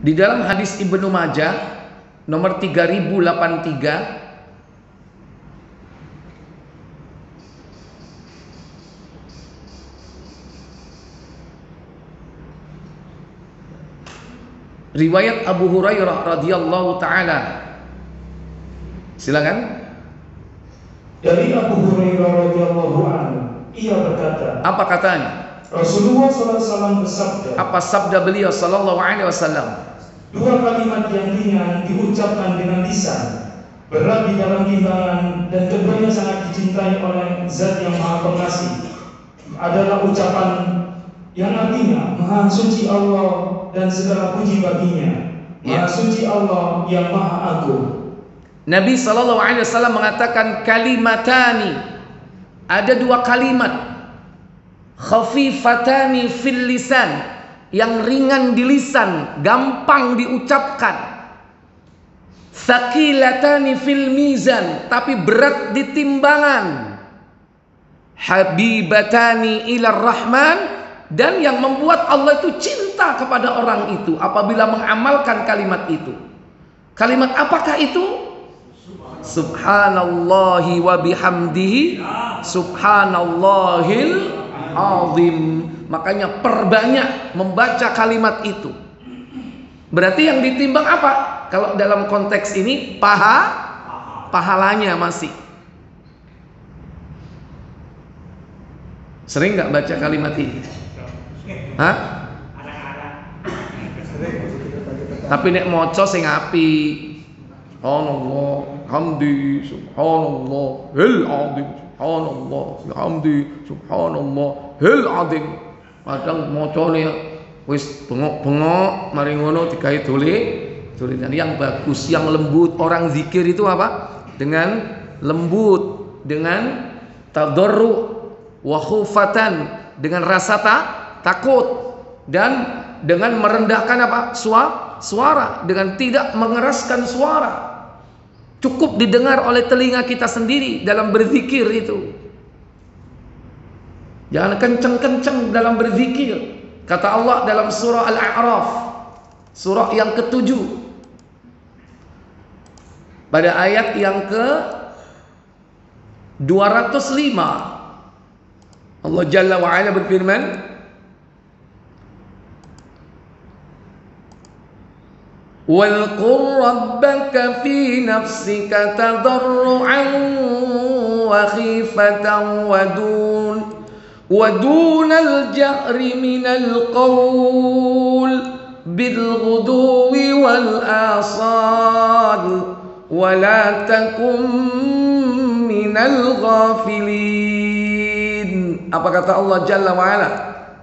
Di dalam hadis Ibnu Majah nomor 3083, riwayat Abu Hurairah radhiyallahu taala. Silakan. Dari Abu Hurairah radhiyallahu anhu, ia berkata, apa katanya? Rasulullah SAW bersabda. Apa sabda beliau sallallahu alaihi wasallam? Dua kalimat yang ringan diucapkan dengan lisan, berat di dalam timbangan, dan keduanya sangat dicintai oleh Zat yang Maha Pengasih, adalah ucapan yang artinya Maha Suci Allah dan segala puji baginya. Maha Suci Allah yang Maha Agung. Nabi sallallahu alaihi wasallam mengatakan kalimatani, ada dua kalimat, khafifatani fil lisan, yang ringan di lisan, gampang diucapkan, tsaqilatani fil mizan, tapi berat di timbangan, habibatani ilar rahman, dan yang membuat Allah itu cinta kepada orang itu apabila mengamalkan kalimat itu. Kalimat apakah itu? Subhanallahi wa bihamdihi subhanallahil azim. Makanya perbanyak membaca kalimat itu. Berarti yang ditimbang apa? Kalau dalam konteks ini pahalanya masih. Sering nggak baca kalimat ini? Hah? Tapi nek moco sing api. Subhanallah, hamdi, subhanallah, hil azim, subhanallah, hamdi, subhanallah, hil azim. Kadang mocone wis bengok-bengok, mari ngono digawe tulisan yang bagus, yang lembut. Orang zikir itu apa? Dengan lembut, dengan tadarru wa khufatan, dengan rasa takut, dan dengan merendahkan apa? Suara, dengan tidak mengeraskan suara. Cukup didengar oleh telinga kita sendiri dalam berzikir itu. Jangan kenceng-kenceng dalam berzikir. Kata Allah dalam surah Al-A'raf, surah yang ke-7, pada ayat yang ke-205, Allah Jalla wa'ala berfirman, وَاذْكُرْ رَبَّكَ فِي نَفْسِكَ تَضَرُّعًا وَخِيفَةً وَدُونَ الْجَهْرِ مِنَ الْقَوْلِ بِالْغُدُوِّ وَالْآصَالِ وَلَا تَكُنْ مِنَ الْغَافِلِينَ. Apa kata Allah Jalla wa'ala?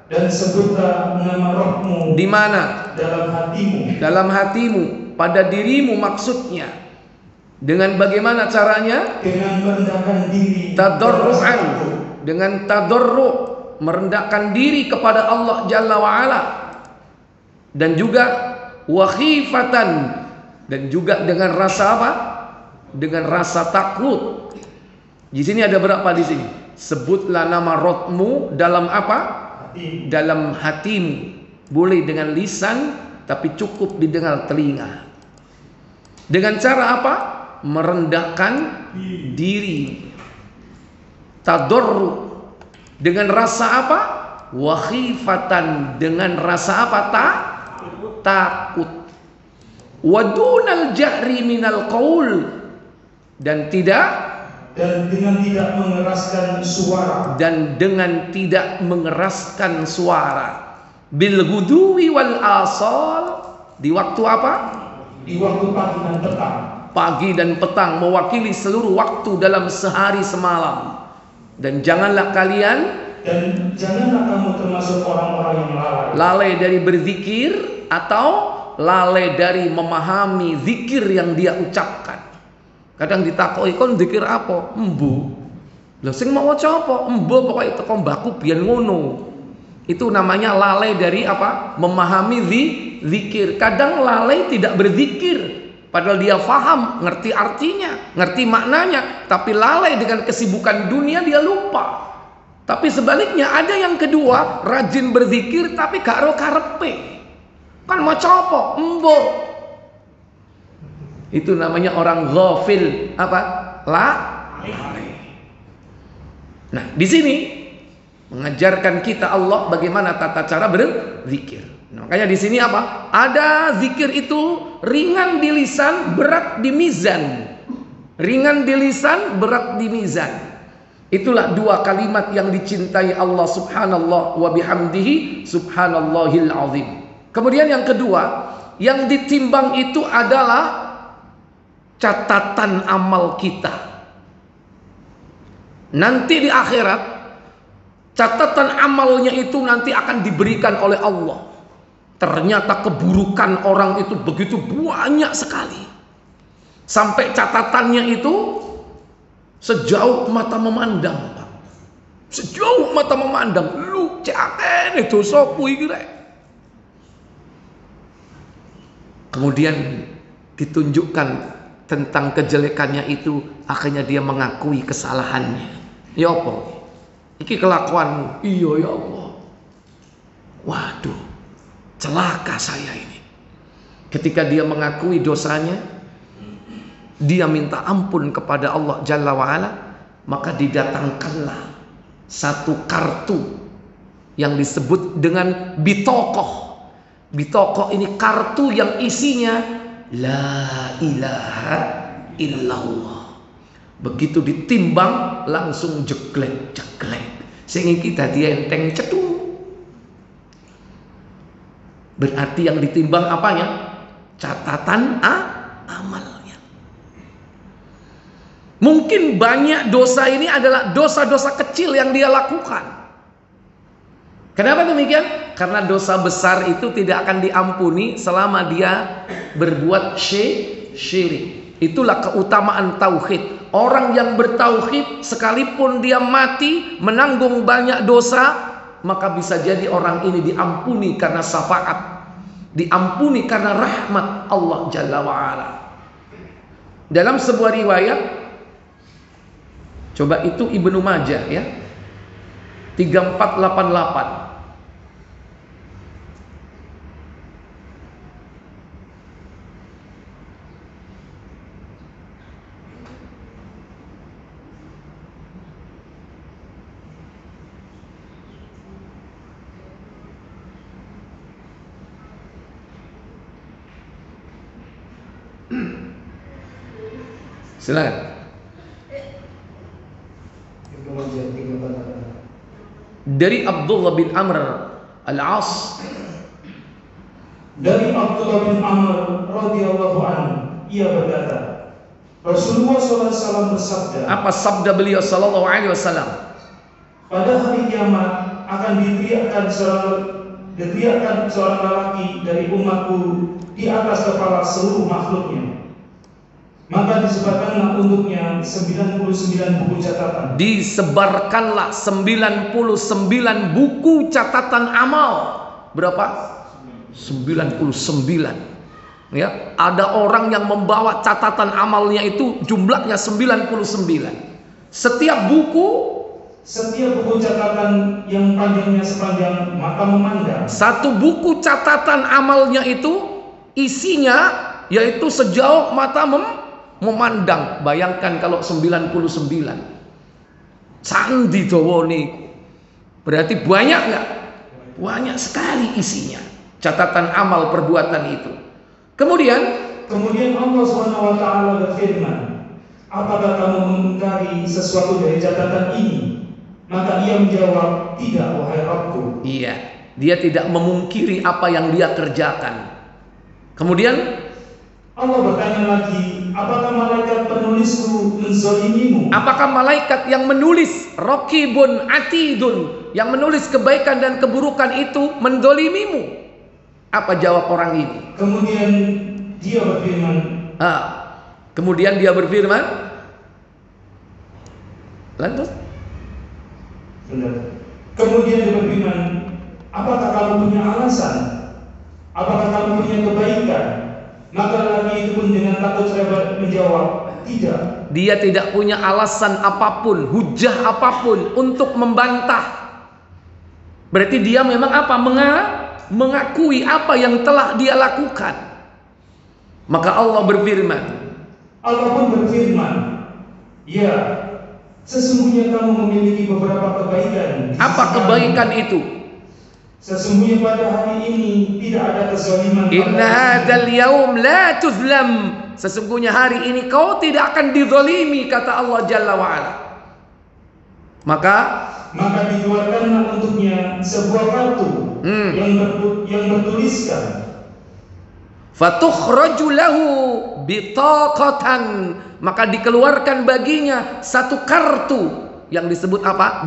Dan sebutlah nama Rabb-Mu di mana? Dalam hatimu. Dalam hatimu, pada dirimu maksudnya. Dengan bagaimana caranya? Dengan merendahkan diri. Tadarru'an, dengan tadarru', merendahkan diri kepada Allah Jalla wa'ala. Dan juga wakhifatan, dan juga dengan rasa apa? Dengan rasa takut. Di sini ada berapa di sini? Sebutlah nama Rabb-Mu dalam apa? Dalam hatimu. Boleh dengan lisan, tapi cukup didengar telinga. Dengan cara apa? Merendahkan diri. Tadarru, dengan rasa apa? Wakhifatan, dengan rasa apa? Takut. Wadunal jahri minal qaul, dan dengan tidak mengeraskan suara. Dan dengan tidak mengeraskan suara. Bil ghuduwi wal asal, di waktu apa? Di waktu pagi dan petang. Pagi dan petang, mewakili seluruh waktu dalam sehari semalam. Dan janganlah janganlah kamu termasuk orang-orang yang lalai dari berzikir, atau lalai dari memahami zikir yang dia ucapkan. Kadang ditakoi, kon zikir apa? Embu. Lah sing mau waca apa? Embu pokoke teko mbahku biyen ngono. Itu namanya lalai dari apa? Memahami zikir. Kadang lalai tidak berzikir, padahal dia faham, ngerti artinya, ngerti maknanya, tapi lalai dengan kesibukan dunia, dia lupa. Tapi sebaliknya ada yang kedua, rajin berzikir tapi gak ro karepe. Kan mau apa? Embo. Itu namanya orang ghafil. Apa? Nah, di sini mengajarkan kita Allah bagaimana tata cara berzikir. Nah, makanya di sini apa? Ada zikir itu ringan di lisan, berat di mizan. Ringan di lisan, berat di mizan. Itulah dua kalimat yang dicintai Allah subhanallah wa bihamdihi subhanallahil azim. Kemudian yang kedua, yang ditimbang itu adalah catatan amal kita. Nanti di akhirat, catatan amalnya itu nanti akan diberikan oleh Allah. Ternyata keburukan orang itu begitu banyak sekali. Sampai catatannya itu sejauh mata memandang, Pak. Sejauh mata memandang. Lu cek itu sopu iki rek. Kemudian ditunjukkan tentang kejelekannya itu, akhirnya dia mengakui kesalahannya. Ya apa? Iki kelakuanmu. Iya ya Allah. Waduh, celaka saya ini. Ketika dia mengakui dosanya, dia minta ampun kepada Allah Jalla wa'ala, maka didatangkanlah satu kartu yang disebut dengan bitokoh. Bitokoh ini kartu yang isinya La ilaha illallah. Begitu ditimbang langsung jeglek-jeglek, sehingga kita dienteng cedung. Berarti yang ditimbang apanya? Catatan amalnya. Mungkin banyak dosa ini adalah dosa-dosa kecil yang dia lakukan. Kenapa demikian? Karena dosa besar itu tidak akan diampuni selama dia berbuat syirik. Itulah keutamaan tauhid. Orang yang bertauhid sekalipun dia mati menanggung banyak dosa, maka bisa jadi orang ini diampuni karena syafaat, diampuni karena rahmat Allah Jalla wa'ala. Dalam sebuah riwayat, coba itu Ibnu Majah ya, 3488. Silakan. Dari Abdullah bin Amr Al-As. Dari Abdullah bin Amr radhiyallahu anhu, ia berkata, Rasulullah SAW bersabda. Apa sabda beliau sallallahu alaihi wasallam? Pada hari kiamat akan diteriakkan seorang lelaki dari umatku di atas kepala seluruh makhluknya. Maka disebarkanlah untuknya 99 buku catatan. Disebarkanlah 99 buku catatan amal. Berapa? 99. Ya, ada orang yang membawa catatan amalnya itu jumlahnya 99. Setiap buku catatan yang panjangnya sepanjang mata memandang. Satu buku catatan amalnya itu isinya yaitu sejauh mata memandang. Bayangkan kalau 99. Sandi dawone. Berarti banyak enggak? Banyak sekali isinya. Catatan amal perbuatan itu. Kemudian Allah SWT berfirman, apakah kamu mengingkari sesuatu dari catatan ini? Maka ia menjawab, tidak wahai Rabbku. Iya, dia tidak memungkiri apa yang dia kerjakan. Kemudian Allah bertanya lagi, apakah malaikat penulisku menzalimimu? Apakah malaikat yang menulis Raqibun Atidun, yang menulis kebaikan dan keburukan itu mendolimimu? Apa jawab orang ini? Kemudian dia berfirman. Lanjut. Kemudian dia berfirman, apakah kamu punya alasan? Apakah kamu punya kebaikan? Maka lelaki itu pun dengan takut serba menjawab, tidak. Dia tidak punya alasan apapun, hujah apapun untuk membantah. Berarti dia memang apa? mengakui apa yang telah dia lakukan. Maka Allah berfirman. Allah pun berfirman, ya, sesungguhnya kamu memiliki beberapa kebaikan. Apa kebaikan itu? Sesungguhnya pada hari ini tidak ada kezaliman. Inna hadzal yaum la tuzlam. Sesungguhnya hari ini kau tidak akan dizalimi, kata Allah Jalla wa Ala. Maka dikeluarkanlah untuknya sebuah kartu yang bertuliskan fatukhraju lahu bitaqatan, maka dikeluarkan baginya satu kartu yang disebut apa?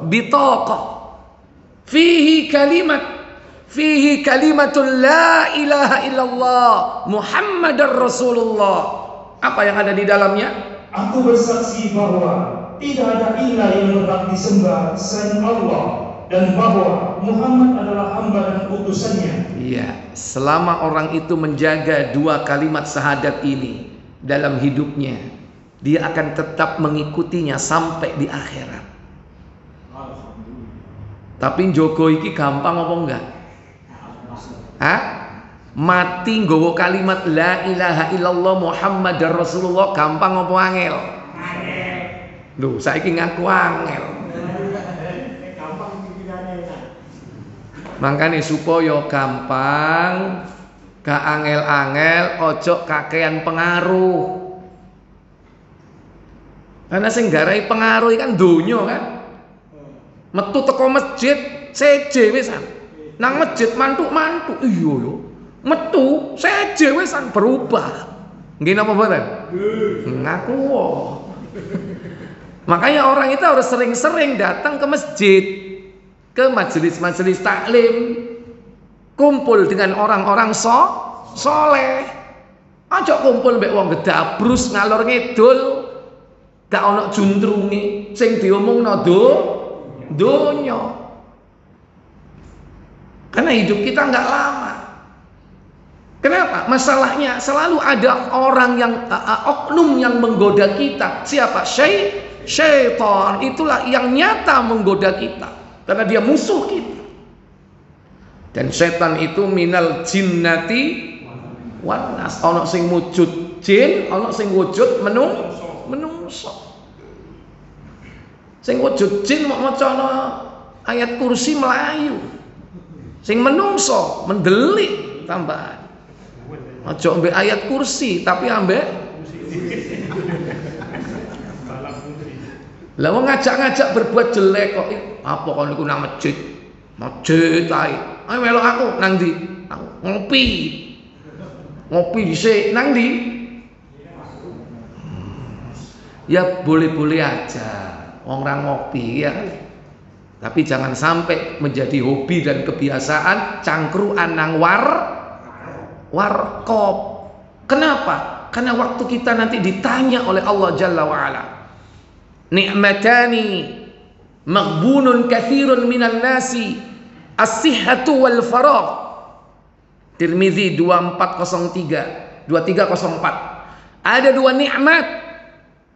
Bitaqah. Fihi kalimatun la ilaha illallah Muhammadar Rasulullah. Apa yang ada di dalamnya? Aku bersaksi bahwa tidak ada ilah yang berhak disembah selain Allah, dan bahwa Muhammad adalah hamba dan utusannya. Iya, selama orang itu menjaga dua kalimat syahadat ini dalam hidupnya, dia akan tetap mengikutinya sampai di akhirat. Tapi njogo iki gampang apa enggak? Hah? Mati nggawa kalimat la ilaha illallah Muhammadar Rasulullah gampang apa angel? Loh, saiki ngaku angel. Makanya supaya gampang, gak angel-angel, ojo kakean pengaruh. Karena sing garai pengaruh kan donya kan. Metu teko masjid seje wisan. Nang masjid mantuk-mantuk. Iya yo. Metu seje wisan berubah. Nggih napa mboten? Ngaku. Makanya orang itu harus sering-sering datang ke masjid, ke majelis-majelis taklim, kumpul dengan orang-orang soleh. Aja kumpul mbek wong gedabrus ngalor ngidul, gak ono juntrunge, sing diomongno donya. Karena hidup kita nggak lama. Kenapa? Masalahnya selalu ada orang yang oknum yang menggoda kita. Siapa? Syaitan. Itulah yang nyata menggoda kita. Karena dia musuh kita. Dan setan itu minal jinnati wan nas. Ono sing wujud jin, ono sing wujud menungso. Sing wujud jin mau macana ayat kursi melayu. Sing menungso mendelik tambahan. Aja ambek ayat kursi tapi ambek lah wong ngajak-ngajak berbuat jelek kok. Apa kon niku nang masjid? Masjid ae. Ayo melok aku nang ndi? Aku ngopi. Ngopi dhisik nang ndi? Ya boleh-boleh aja. Wong ora ngopi ya. Tapi jangan sampai menjadi hobi dan kebiasaan cangkruan nang warkop. Kenapa? Karena waktu kita nanti ditanya oleh Allah Jalla wa Ala. Ni'matani maghbunun katsirun minan nasi as-sihhatu wal faragh. Tirmizi 2403 2304. Ada dua nikmat,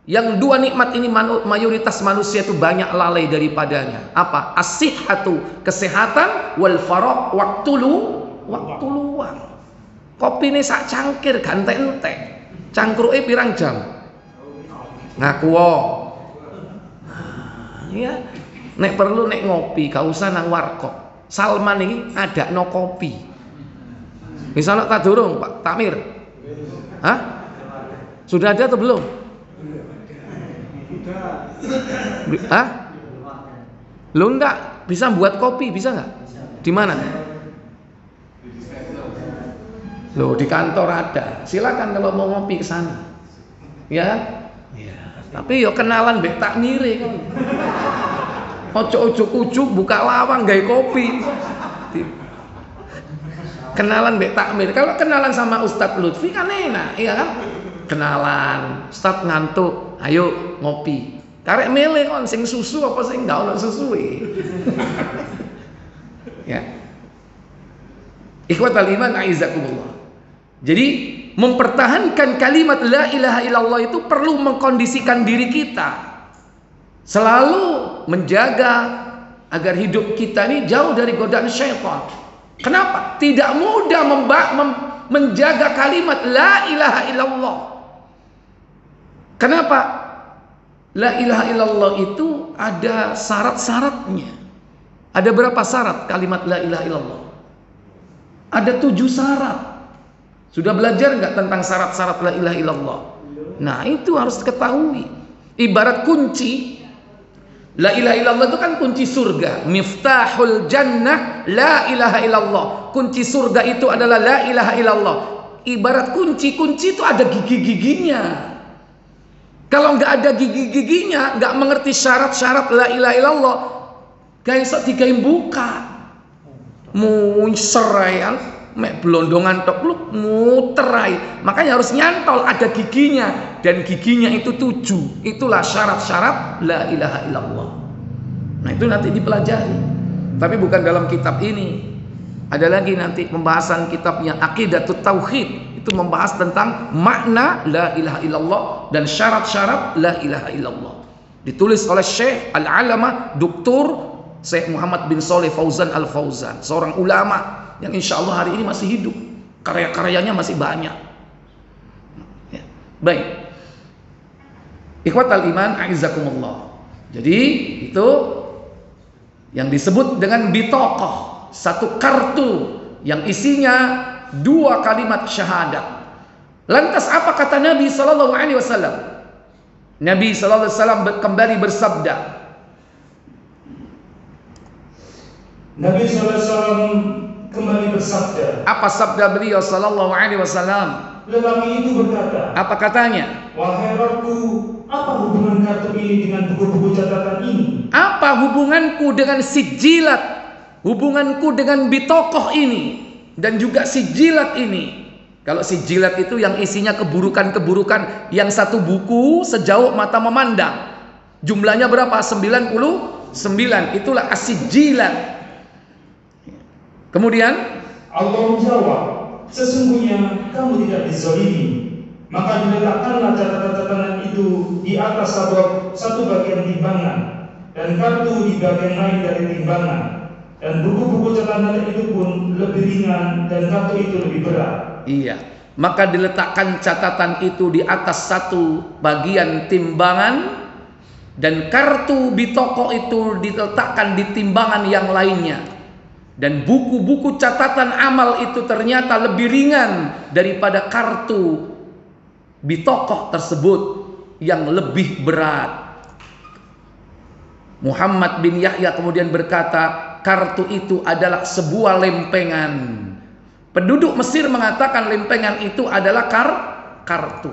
yang dua nikmat ini mayoritas manusia itu banyak lalai daripadanya. Apa? As-sihhatu, kesehatan, wal faragh, waktu luang. Kopi ini sak cangkir gantek-entek. Cangkruke pirang jam? Ngaku ya, nek perlu nek ngopi, gak usah nang warkop. Salman ini ada no kopi. Misalnya tak durung Pak Tamir? Hah? Sudah ada atau belum? Hah? Lu enggak bisa buat kopi, bisa nggak? Di mana? Loh, di kantor ada. Silakan kalau mau ngopi ke sana. Ya? Tapi yo kenalan mbek takmire kan. Ojo ujuk buka lawang gawe kopi. Kenalan mbek takmir. Kalau kenalan sama Ustadz Lutfi kan enak, iya kan? Kenalan, Ustadz ngantuk, ayo ngopi. Karek milih kon sing susu apa sing enggak ono susue. Ya. Ikhwatal iman aizakumullah. Jadi mempertahankan kalimat la ilaha illallah itu perlu mengkondisikan diri kita. Selalu menjaga agar hidup kita ini jauh dari godaan syaitan. Kenapa? Tidak mudah menjaga kalimat la ilaha illallah. Kenapa? La ilaha illallah itu ada syarat-syaratnya. Ada berapa syarat kalimat la ilaha illallah? Ada 7 syarat. Sudah belajar nggak tentang syarat-syarat la ilaha illallah? Nah, itu harus ketahui. Ibarat kunci. La ilaha illallah itu kan kunci surga. Miftahul jannah la ilaha illallah. Kunci surga itu adalah la ilaha illallah. Ibarat kunci itu ada gigi-giginya. Kalau nggak ada gigi-giginya, nggak mengerti syarat-syarat la ilaha illallah, kayak sok digawe buka. Munserayan, mek blondongan tok lu muterai. Makanya harus nyantol ada giginya, dan giginya itu 7. Itulah syarat-syarat la ilaha illallah. Nah, itu nanti dipelajari. Tapi bukan dalam kitab ini. Ada lagi nanti pembahasan kitabnya Aqidatut Tauhid. Itu membahas tentang makna la ilaha illallah dan syarat-syarat la ilaha illallah. Ditulis oleh Syekh Al-Alamah Dr. Syekh Muhammad bin Shalih Fauzan Al-Fauzan, seorang ulama yang insya Allah hari ini masih hidup. Karya-karyanya masih banyak. Ya. Baik. Ikhwatal iman a'izzakumullah. Jadi itu yang disebut dengan bitokoh, satu kartu yang isinya 2 kalimat syahadat. Lantas apa kata Nabi sallallahu alaihi wasallam? Nabi sallallahu alaihi wasallam kembali bersabda. Nabi sallallahu alaihi wasallam kembali bersabda. Apa sabda beliau sallallahu alaihi wasallam? Lelaki itu berkata, apa katanya? Wahai Rabbku, apa hubungan kartu ini dengan buku-buku catatan ini? Apa hubunganku dengan sijilat? Hubunganku dengan bitokoh ini dan juga sijilat ini. Kalau sijilat itu yang isinya keburukan-keburukan, yang satu buku sejauh mata memandang. Jumlahnya berapa? 99. Itulah as-sijilat. Kemudian Allah menjawab, sesungguhnya kamu tidak dizalimi. Maka diletakkanlah catatan-catatan itu di atas satu bagian timbangan, dan kartu di bagian lain dari timbangan. Dan buku-buku catatan itu pun lebih ringan dan kartu itu lebih berat. Iya, maka diletakkan catatan itu di atas satu bagian timbangan, dan kartu bitoko itu diletakkan di timbangan yang lainnya. Dan buku-buku catatan amal itu ternyata lebih ringan daripada kartu bitoko tersebut yang lebih berat. Muhammad bin Yahya kemudian berkata, kartu itu adalah sebuah lempengan. Penduduk Mesir mengatakan lempengan itu adalah kartu.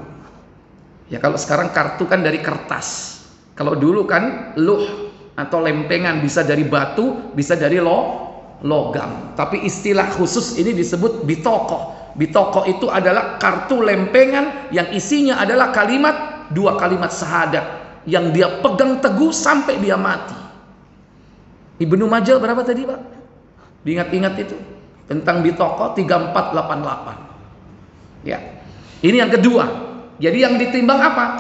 Ya, kalau sekarang kartu kan dari kertas. Kalau dulu kan luh atau lempengan, bisa dari batu, bisa dari logam. Tapi istilah khusus ini disebut bitoko. Bitoko itu adalah kartu lempengan yang isinya adalah kalimat, 2 kalimat syahadat yang dia pegang teguh sampai dia mati. Ibnu Majah berapa tadi, Pak? Diingat-ingat itu tentang bitoko 3488. Ya. Ini yang kedua. Jadi yang ditimbang apa?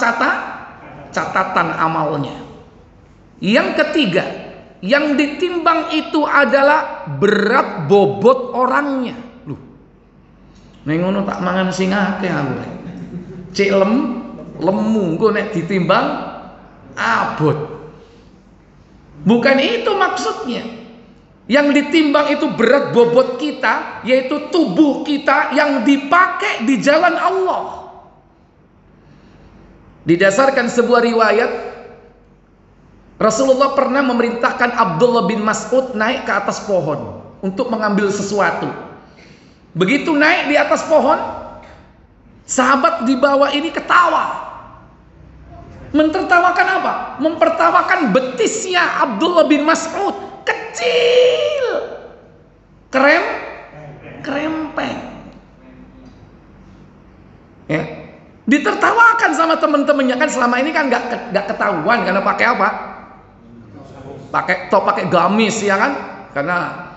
Catatan amalnya. Yang ketiga, yang ditimbang itu adalah berat bobot orangnya. Loh. Ning ngono tak mangan sing akeh aku. Cek lemu engko nek ditimbang abot. Bukan itu maksudnya. Yang ditimbang itu berat bobot kita, yaitu tubuh kita yang dipakai di jalan Allah. Didasarkan sebuah riwayat, Rasulullah pernah memerintahkan Abdullah bin Mas'ud naik ke atas pohon untuk mengambil sesuatu. Begitu naik di atas pohon, sahabat di bawah ini ketawa. Mentertawakan apa? Mempertawakan betisnya Abdullah bin Mas'ud. Kecil. Kerempeng. Ya. Ditertawakan sama teman-temannya, kan selama ini kan nggak ketahuan karena pakai apa? Pakai gamis, ya kan? Karena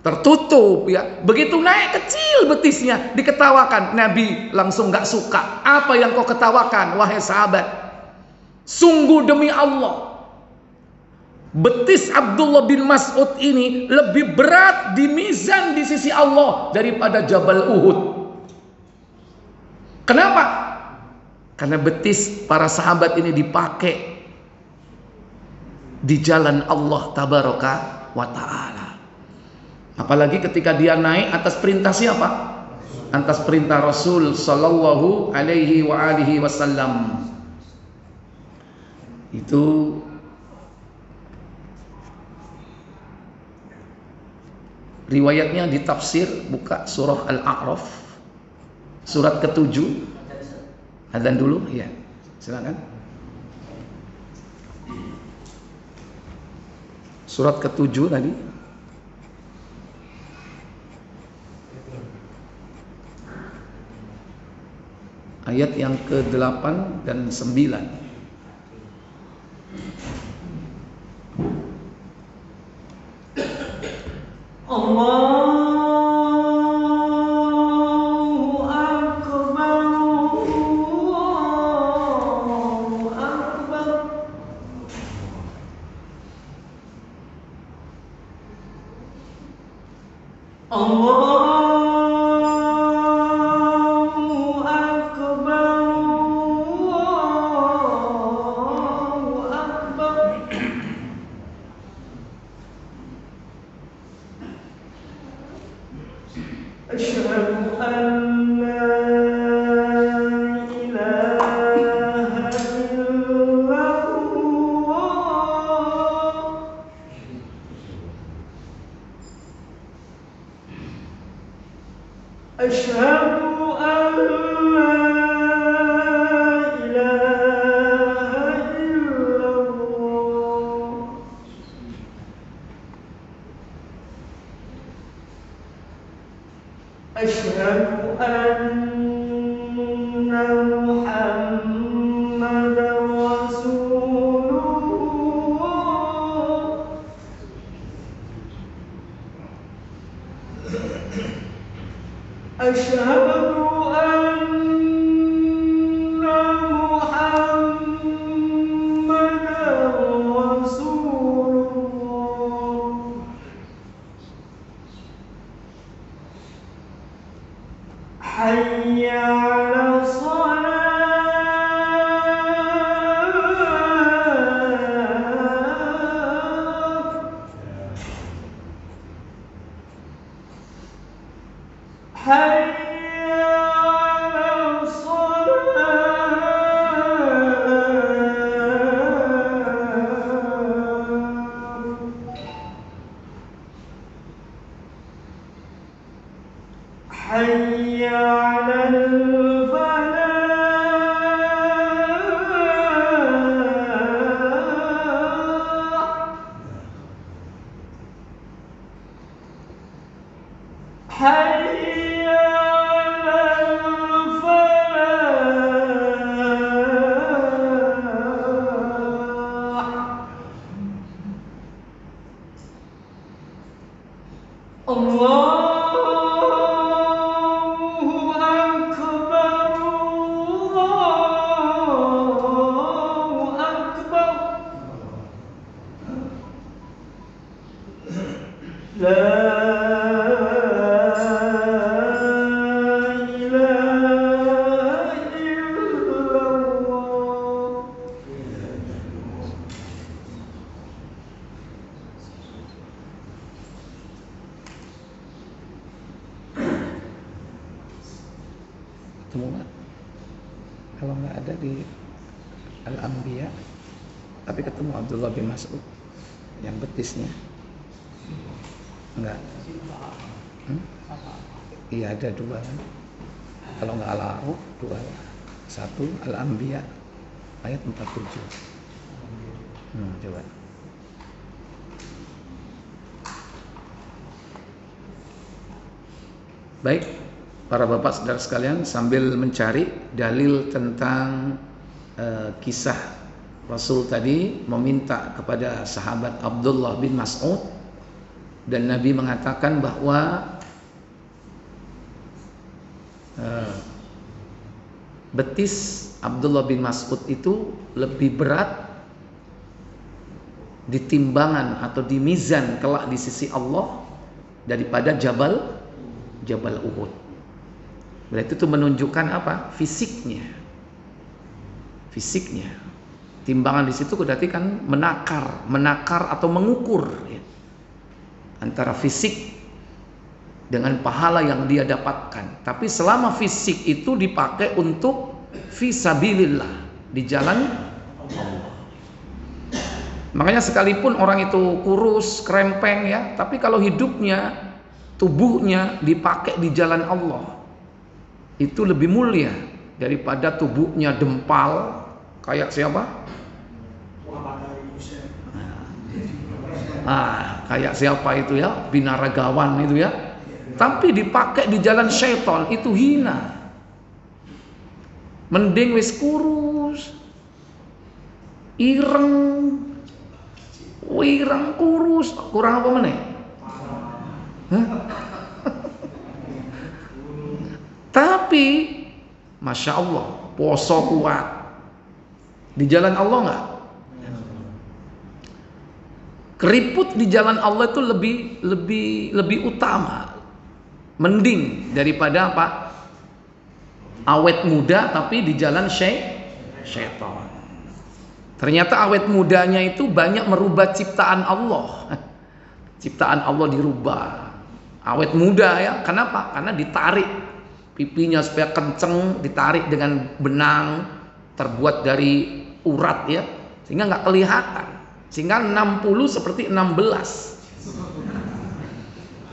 tertutup, ya. Begitu naik kecil betisnya, diketawakan. Nabi langsung nggak suka. Apa yang kau ketawakan, wahai sahabat? Sungguh demi Allah, betis Abdullah bin Mas'ud ini lebih berat di mizan di sisi Allah daripada Jabal Uhud. Kenapa? Karena betis para sahabat ini dipakai di jalan Allah tabaraka wa ta'ala. Apalagi ketika dia naik atas perintah siapa? Atas perintah Rasul sallallahu alaihi wa alihi wasallam. Itu riwayatnya di tafsir, buka surah Al-A'raf surat ke-7. Adzan dulu ya. Silakan. Surat ke-7 tadi. Ayat yang ke-8 dan 9. Allahu Akbar, Allahu Akbar. Allahu Akbar, Allahu Akbar. Asyhadu an la ilaha illallah. Asyhadu an la ilaha illallah. Asyhadu anna Muhammadar Rasulullah. Asyhadu anna Muhammadar Rasulullah. Hayya 'ala shalah. Hayya 'ala shalah. Hayya 'alal falah. Hayya 'alal falah. Allahu Akbar, Allahu Akbar. La ilaha illallah. Ketemu nggak? Kalau nggak ada di Al-Anbiya, tapi ketemu Abdullah bin Mas'ud yang betisnya. Enggak. Iya ada dua kan. Kalau nggak Al-A'raf dua. Satu Al-Anbiya ayat 47. Coba. Baik, para bapak saudara sekalian, sambil mencari dalil tentang kisah Rasul tadi meminta kepada sahabat Abdullah bin Mas'ud, dan Nabi mengatakan bahwa betis Abdullah bin Mas'ud itu lebih berat di timbangan atau di mizan kelak di sisi Allah daripada Jabal Uhud. Berarti itu menunjukkan apa? Fisiknya. Timbangan di situ berarti kan menakar atau mengukur ya, antara fisik dengan pahala yang dia dapatkan. Tapi selama fisik itu dipakai untuk fisabilillah, di jalan Allah. Makanya sekalipun orang itu kurus, krempeng ya, tapi kalau hidupnya, tubuhnya dipakai di jalan Allah, itu lebih mulia daripada tubuhnya dempal kayak siapa? Kayak siapa itu ya, binaragawan itu ya. Tapi dipakai di jalan syaitan itu hina. Mending wis kurus, ireng kurus, kurang apa meneh? Tapi Masya Allah, poso kuat di jalan Allah nggak? Keriput di jalan Allah itu lebih utama, mending daripada apa? Awet muda tapi di jalan syaitan. Ternyata awet mudanya itu banyak merubah ciptaan Allah. Ciptaan Allah dirubah. Awet muda ya, kenapa? Karena ditarik pipinya supaya kenceng, ditarik dengan benang terbuat dari urat ya, sehingga nggak kelihatan. Sehingga 60 seperti 16.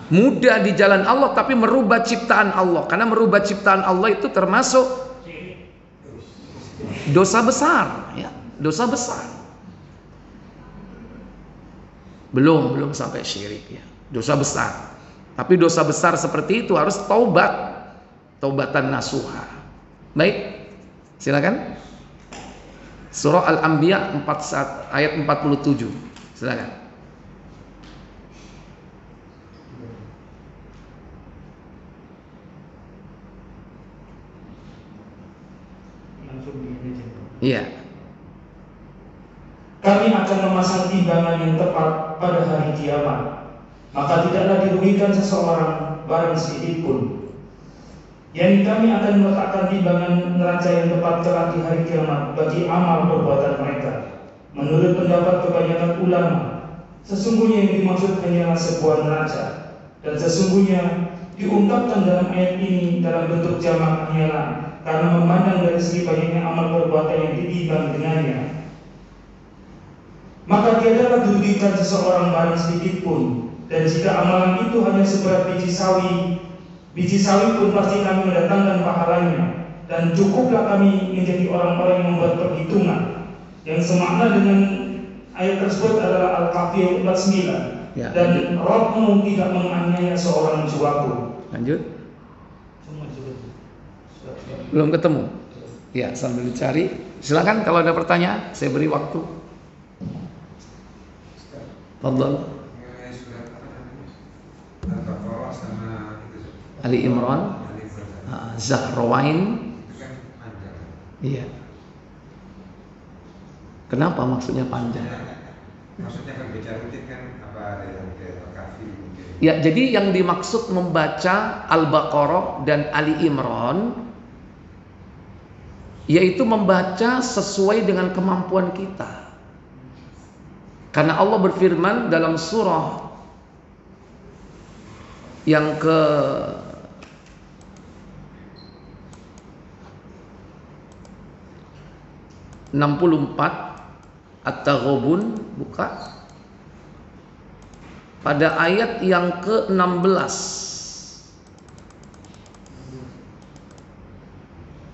Muda di jalan Allah tapi merubah ciptaan Allah. Karena merubah ciptaan Allah itu termasuk dosa besar ya, dosa besar. Belum sampai syirik ya, dosa besar. Tapi dosa besar seperti itu harus taubatan nasuha. Baik, silakan. Surah Al-Anbiya 41 ayat 47. Silakan. Iya. Kami akan memasang timbangan yang tepat pada hari kiamat, maka tidaklah dirugikan seseorang barang sedikit pun. Yani kami akan meletakkan timbangan neraca yang tepat kelak di hari kiamat bagi amal perbuatan mereka. Menurut pendapat kebanyakan ulama, sesungguhnya yang dimaksud hanyalah sebuah neraca, dan sesungguhnya diungkapkan dalam ayat ini dalam bentuk jamak hanyalah karena memandang dari segi banyaknya amal perbuatan yang ditimbang dengannya. Maka tiadalah dirugikan seseorang barang sedikit pun, dan jika amalan itu hanya seberat biji sawi pun pasti kami mendatangkan pahalanya. Dan cukuplah kami menjadi orang-orang yang membuat perhitungan. Yang semakna dengan ayat tersebut adalah Al-Kahfi 49 ya, dan Rabbmu tidak menganiaya seorang jua pun. Lanjut. Belum ketemu? Ya, sambil dicari. Silakan kalau ada pertanyaan, saya beri waktu. Fadhal. Ali Imran, Zahrawain. Iya. Kenapa maksudnya panjang? Maksudnya kan bicara rutin kan apa yang Al-Kahfi mungkin. Ya, jadi yang dimaksud membaca Al-Baqarah dan Ali Imran yaitu membaca sesuai dengan kemampuan kita. Karena Allah berfirman dalam surah yang ke 64 At-Taghabun, buka pada ayat yang ke-16.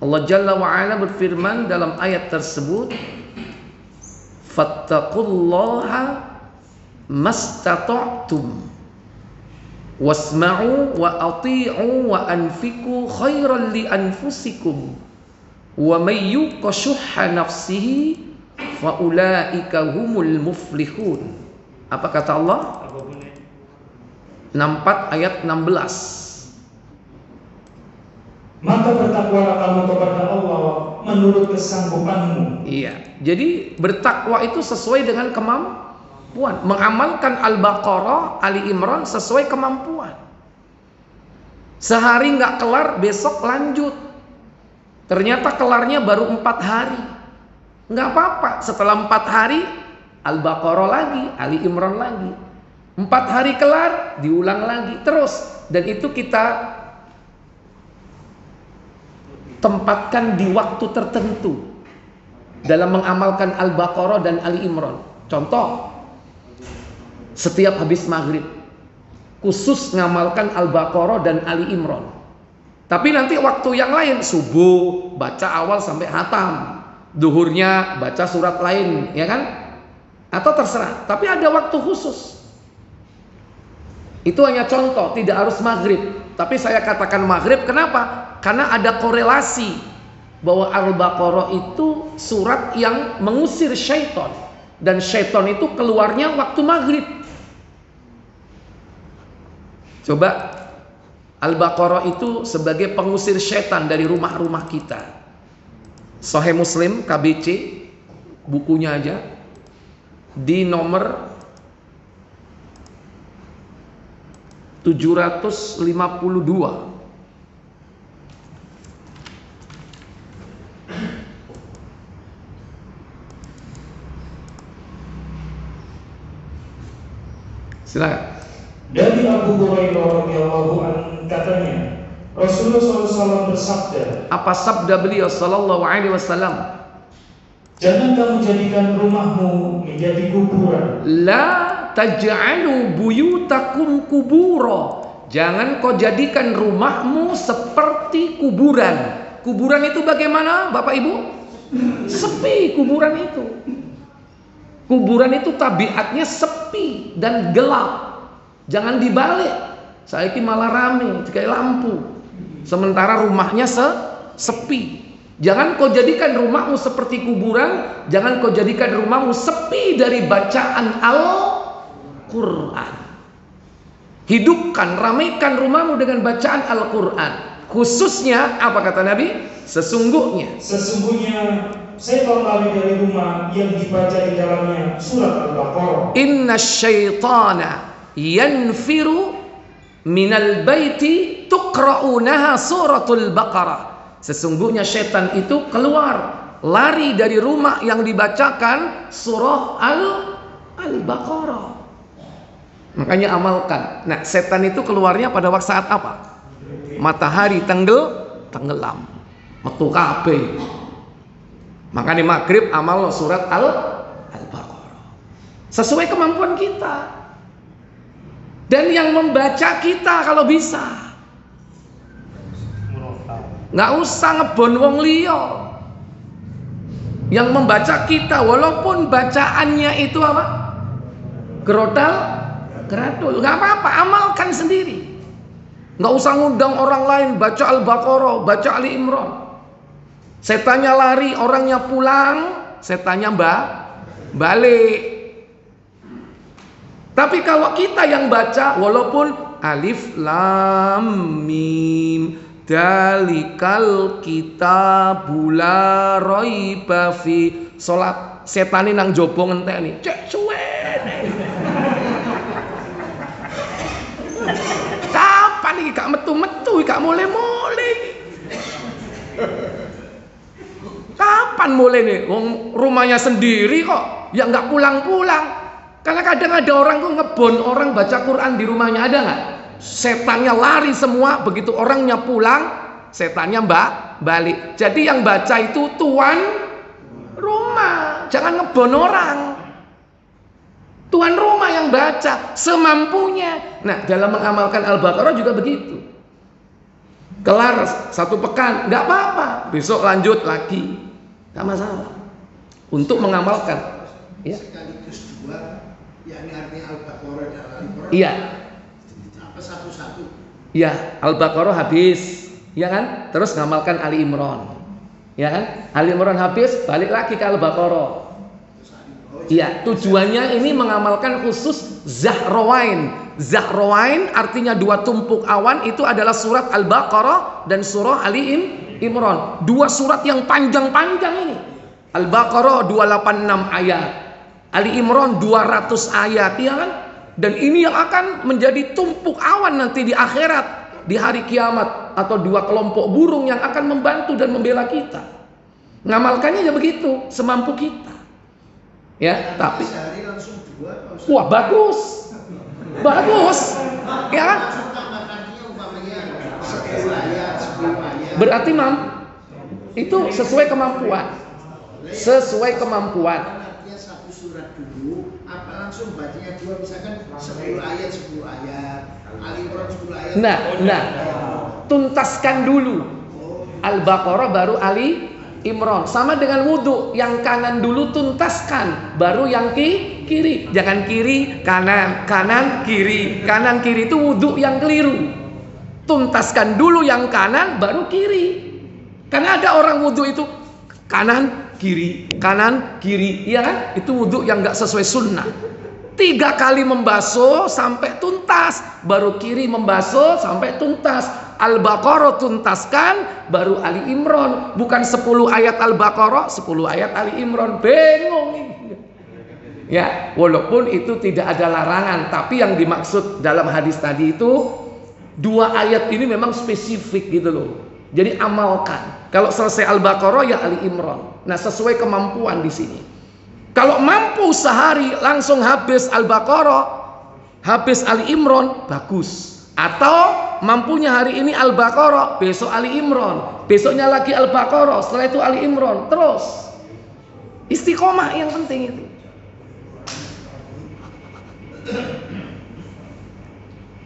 Allah Jalla wa Ala berfirman dalam ayat tersebut, fattaqullaha mastata'tum wasma'u wa ati'u wa anfiqu khairan li anfusikum wa may yuqa syuhha nafsihi fa ulaika humul muflihun. Apa kata Allah? 64 ayat 16. Maka bertakwalah kamu kepada Allah menurut kesanggupanmu. Iya. Jadi bertakwa itu sesuai dengan kemampuan. Mengamalkan Al-Baqarah, Ali Imran sesuai kemampuan. Sehari nggak kelar, besok lanjut. Ternyata kelarnya baru 4 hari. Nggak apa-apa, setelah 4 hari Al-Baqarah lagi, Ali Imran lagi. 4 hari kelar, diulang lagi terus. Dan itu kita tempatkan di waktu tertentu dalam mengamalkan Al-Baqarah dan Ali Imran. Contoh, setiap habis maghrib khusus ngamalkan Al-Baqarah dan Ali Imran. Tapi nanti waktu yang lain, subuh baca awal sampai hatam, duhurnya baca surat lain, ya kan? Atau terserah, tapi ada waktu khusus. Itu hanya contoh, tidak harus maghrib. Tapi saya katakan maghrib, kenapa? Karena ada korelasi bahwa Al-Baqarah itu surat yang mengusir syaitan. Dan syaitan itu keluarnya waktu maghrib. Coba, Al-Baqarah itu sebagai pengusir syaitan dari rumah-rumah kita. Sahih Muslim, KBC, bukunya aja, di nomor 752. Silakan. Dari Abu Hurairah radhiyallahu anhu katanya, Rasulullah SAW bersabda, Apa sabda beliau sallallahu alaihi wasallam? jangan kamu jadikan rumahmu menjadi kuburan. La taj'alu buyutakum kubura. Jangan kau jadikan rumahmu seperti kuburan. Kuburan itu bagaimana, Bapak Ibu? Sepi kuburan itu. Kuburan itu tabiatnya sepi dan gelap. Jangan dibalik. Saya ini malah rame, kayak lampu. Sementara rumahnya sepi. Jangan kau jadikan rumahmu seperti kuburan. Jangan kau jadikan rumahmu sepi dari bacaan Al-Quran. Hidupkan, ramaikan rumahmu dengan bacaan Al-Quran. Khususnya, apa kata Nabi? Sesungguhnya setan lari dari rumah yang dibaca di dalamnya surat Al-Baqarah. Inna syaitana yanfiru minal baiti tuqra'unaha suratul Baqarah. Sesungguhnya syaitan itu keluar, lari dari rumah yang dibacakan surah Al-Baqarah. Makanya amalkan. Nah, setan itu keluarnya pada waktu saat apa? Matahari tenggelam. Metu kabeh. Makanya maghrib amal surat Al-Baqarah. Sesuai kemampuan kita. Dan yang membaca kita kalau bisa. Nggak usah ngebon wong liya. Yang membaca kita, walaupun bacaannya itu apa? Geradul, nggak apa-apa, amalkan sendiri. Nggak usah ngundang orang lain baca Al-Baqarah, baca Ali Imran. Setannya lari, orangnya pulang, setannya balik. Tapi kalau kita yang baca, walaupun alif lam mim dalikal kitabul la raiba fi, salat setane nang jaba ngenteni cek suwene. Kapan iki gak metu-metu, gak mulai-mulai. Kapan mulai nih? Wong rumahnya sendiri kok, ya nggak pulang-pulang. Karena kadang ada orang tuh ngebon orang baca Quran di rumahnya, ada nggak? Setannya lari semua, begitu orangnya pulang, setannya balik. Jadi yang baca itu tuan rumah, jangan ngebon orang. Tuan rumah yang baca semampunya. Nah, dalam mengamalkan Al-Baqarah juga begitu. Kelar 1 pekan, nggak apa-apa. Besok lanjut lagi, nggak masalah. Untuk mengamalkan, ya. Sekaligus 2, yakni artinya Al-Baqarah dan Al-Imran. Iya. Apa satu-satu? Ya, Al-Baqarah habis, ya kan? Terus ngamalkan Ali Imran, ya kan? Ali Imran habis, balik lagi ke Al-Baqarah. Iya, tujuannya ini mengamalkan khusus Zahrawain. Zahrawain artinya 2 tumpuk awan, itu adalah surat Al-Baqarah dan surah Ali Imran. 2 surat yang panjang-panjang ini. Al-Baqarah 286 ayat, Ali Imran 200 ayat, ya kan? Dan ini yang akan menjadi tumpuk awan nanti di akhirat, di hari kiamat, atau 2 kelompok burung yang akan membantu dan membela kita. Ngamalkannya ya begitu, semampu kita. Ya, tapi sehari langsung 2. wah bagus. Bagus. Ya kan? Tambahkannya umpamanya 10 ayat, 10 ayat. Berarti itu sesuai kemampuan. Sesuai kemampuan. Artinya 1 surat dulu, apa langsung bacanya 2, misalkan 10 ayat, 10 ayat. Ali Imran 10 ayat. Nah, tuntaskan dulu Al-Baqarah baru Ali Imran. Sama dengan wudhu, yang kanan dulu tuntaskan, baru yang kiri. Jangan kiri, kanan, kanan, kiri. Kanan, kiri itu wudhu yang keliru. Tuntaskan dulu yang kanan, baru kiri. Karena ada orang wudhu itu kanan, kiri, ya kan? Itu wudhu yang nggak sesuai sunnah. 3 kali membasuh sampai tuntas, baru kiri membasuh sampai tuntas. Al-Baqarah tuntaskan, baru Ali Imran. Bukan 10 ayat Al-Baqarah, 10 ayat Ali Imran. Bingung. Ya, walaupun itu tidak ada larangan, tapi yang dimaksud dalam hadis tadi itu 2 ayat ini memang spesifik gitu loh. Jadi amalkan. Kalau selesai Al-Baqarah ya Ali Imran. Nah, sesuai kemampuan di sini. Kalau mampu sehari langsung habis Al-Baqarah, habis Ali Imran, bagus. Atau mampunya hari ini Al-Baqarah, besok Ali Imran, besoknya lagi Al-Baqarah, setelah itu Ali Imran, terus. Istiqomah yang penting itu.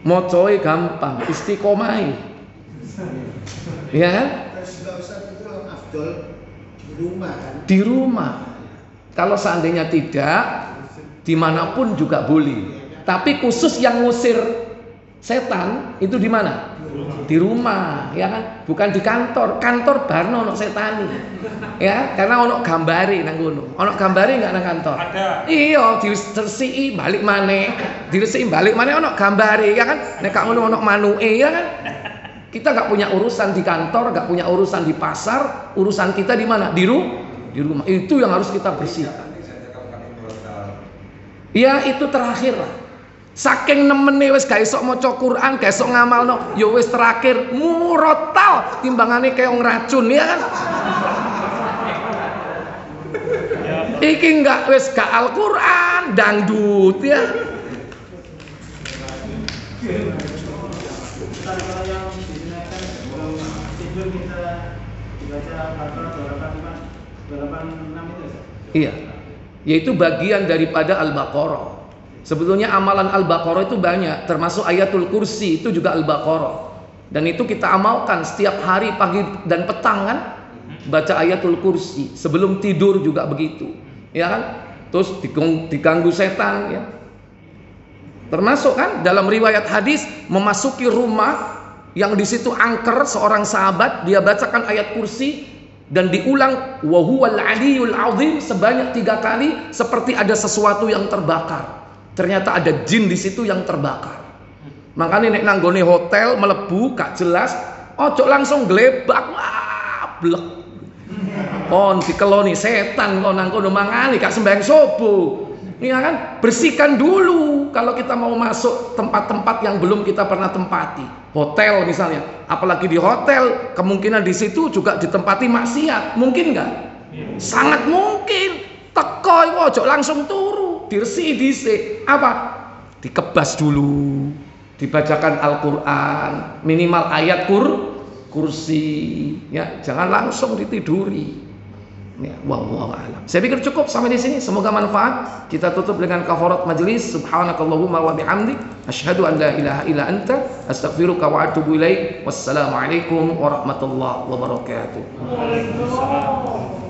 Mocoy gampang, istiqomah. Ya kan? Terus nggak usah itu afdol di rumah kan. Di rumah. Kalau seandainya tidak, dimanapun juga boleh. Tapi khusus yang ngusir setan itu di mana? Di rumah, ya kan? Bukan di kantor. Kantor barno ono setani. Ya, karena ono gambare nang ngono. Ono gambare enggak nang kantor? Ada. Iya, diresiki balik maneh. Diresiki balik maneh ono gambare, ya kan? Nek gak ngono ono manuke, ya kan? Kita nggak punya urusan di kantor, nggak punya urusan di pasar, urusan kita di mana? Di rumah. Itu yang harus kita bersihkan. Ya itu terakhir lah. Saking nemene wis gak iso maca Quran, gak iso ngamalno, ya wis terakhir murotal timbangane kayak ngracun, ya kan? Iki wis gak Al-Quran, dangdut ya. Kalau yang digunakan sebelum tidur kita baca Al-Baqarah 286 itu ya? Iya. Yaitu bagian daripada Al-Baqarah. Sebetulnya amalan Al-Baqarah itu banyak, termasuk ayatul kursi itu juga Al-Baqarah. Dan itu kita amalkan setiap hari pagi dan petang kan? Baca ayatul kursi, sebelum tidur juga begitu. Ya kan? Terus diganggu setan ya. Termasuk kan dalam riwayat hadis memasuki rumah yang di situ angker seorang sahabat, dia bacakan ayat kursi dan diulang wa huwal aliyul azim sebanyak 3 kali seperti ada sesuatu yang terbakar. Ternyata ada jin di situ yang terbakar. Makanya nek nanggone hotel melebu gak jelas, ojo langsung glebak, wah blek. Kon dikeloni setan kon nang kono mangani gak sembahyang subuh. Iya kan? Bersihkan dulu kalau kita mau masuk tempat-tempat yang belum kita pernah tempati. Hotel misalnya, apalagi di hotel, kemungkinan di situ juga ditempati maksiat. Mungkin nggak? Sangat mungkin. Tekoi ojo langsung turu, diresiki dhisik. Apa? Dikebas dulu, dibacakan Al-Qur'an, minimal ayat kursi, ya, jangan langsung ditiduri. Ya, wallahu a'lam. Saya pikir cukup sampai di sini. Semoga manfaat. Kita tutup dengan kafarat majlis. Subhanakallahumma wa bihamdik, asyhadu an la ilaha illa anta, astaghfiruka wa atubu ilaik. Wassalamualaikum warahmatullahi wabarakatuh. Waalaikumsalam.